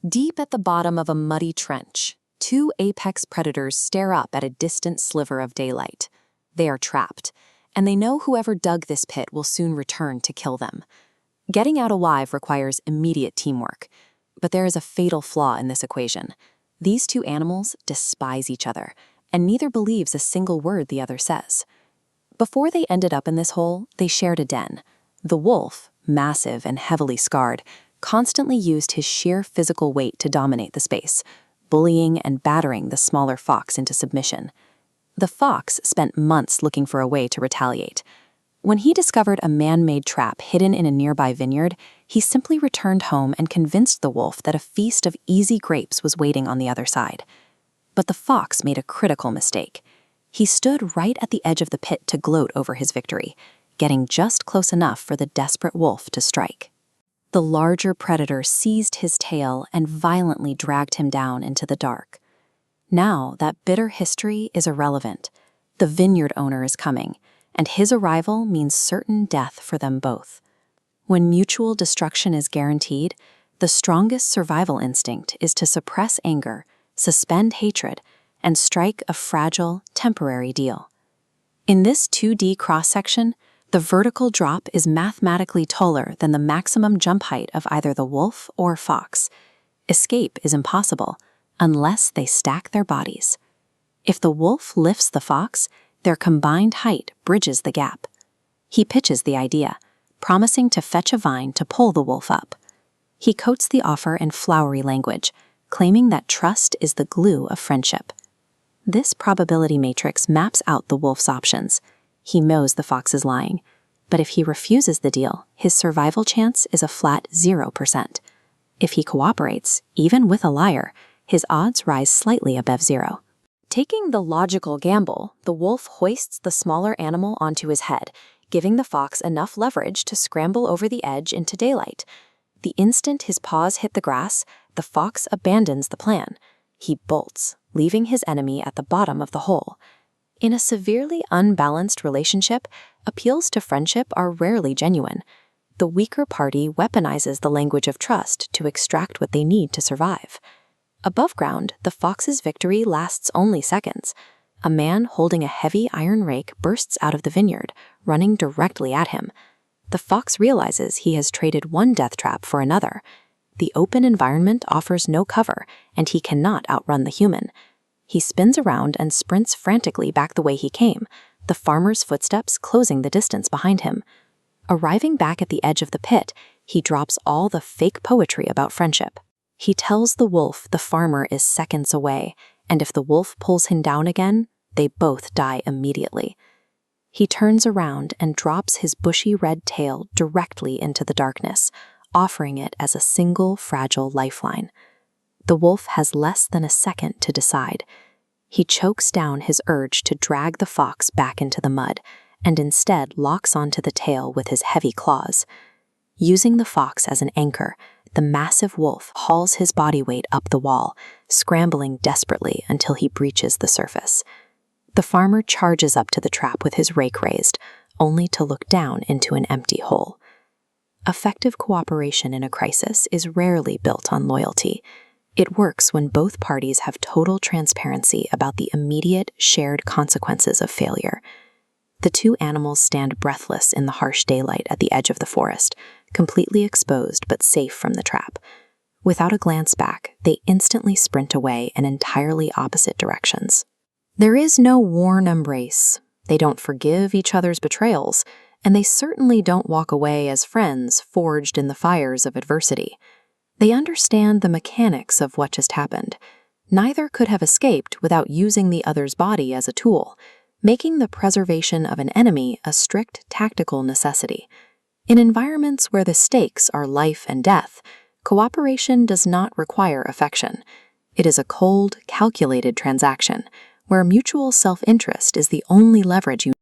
Deep at the bottom of a muddy trench, two apex predators stare up at a distant sliver of daylight. They are trapped, and they know whoever dug this pit will soon return to kill them. Getting out alive requires immediate teamwork, but there is a fatal flaw in this equation. These two animals despise each other, and neither believes a single word the other says. Before they ended up in this hole, they shared a den. The wolf, massive and heavily scarred, constantly used his sheer physical weight to dominate the space, bullying and battering the smaller fox into submission. The fox spent months looking for a way to retaliate. When he discovered a man-made trap hidden in a nearby vineyard, he simply returned home and convinced the wolf that a feast of easy grapes was waiting on the other side. But the fox made a critical mistake. He stood right at the edge of the pit to gloat over his victory, getting just close enough for the desperate wolf to strike. The larger predator seized his tail and violently dragged him down into the dark. Now that bitter history is irrelevant. The vineyard owner is coming, and his arrival means certain death for them both. When mutual destruction is guaranteed, the strongest survival instinct is to suppress anger, suspend hatred, and strike a fragile, temporary deal. In this 2D cross-section, the vertical drop is mathematically taller than the maximum jump height of either the wolf or fox. Escape is impossible unless they stack their bodies. If the wolf lifts the fox, their combined height bridges the gap. He pitches the idea, promising to fetch a vine to pull the wolf up. He coats the offer in flowery language, claiming that trust is the glue of friendship. This probability matrix maps out the wolf's options. He knows the fox is lying, but if he refuses the deal, his survival chance is a flat 0%. If he cooperates, even with a liar, his odds rise slightly above 0. Taking the logical gamble, the wolf hoists the smaller animal onto his head, giving the fox enough leverage to scramble over the edge into daylight. The instant his paws hit the grass, the fox abandons the plan. He bolts, leaving his enemy at the bottom of the hole. In a severely unbalanced relationship, appeals to friendship are rarely genuine. The weaker party weaponizes the language of trust to extract what they need to survive. Above ground, the fox's victory lasts only seconds. A man holding a heavy iron rake bursts out of the vineyard, running directly at him. The fox realizes he has traded one death trap for another. The open environment offers no cover, and he cannot outrun the human. He spins around and sprints frantically back the way he came, the farmer's footsteps closing the distance behind him. Arriving back at the edge of the pit, he drops all the fake poetry about friendship. He tells the wolf the farmer is seconds away, and if the wolf pulls him down again, they both die immediately. He turns around and drops his bushy red tail directly into the darkness, offering it as a single fragile lifeline. The wolf has less than a second to decide. He chokes down his urge to drag the fox back into the mud, and instead locks onto the tail with his heavy claws. Using the fox as an anchor, the massive wolf hauls his body weight up the wall, scrambling desperately until he breaches the surface. The farmer charges up to the trap with his rake raised, only to look down into an empty hole. Effective cooperation in a crisis is rarely built on loyalty. It works when both parties have total transparency about the immediate, shared consequences of failure. The two animals stand breathless in the harsh daylight at the edge of the forest, completely exposed but safe from the trap. Without a glance back, they instantly sprint away in entirely opposite directions. There is no warm embrace. They don't forgive each other's betrayals, and they certainly don't walk away as friends forged in the fires of adversity. They understand the mechanics of what just happened. Neither could have escaped without using the other's body as a tool, making the preservation of an enemy a strict tactical necessity. In environments where the stakes are life and death, cooperation does not require affection. It is a cold, calculated transaction, where mutual self-interest is the only leverage you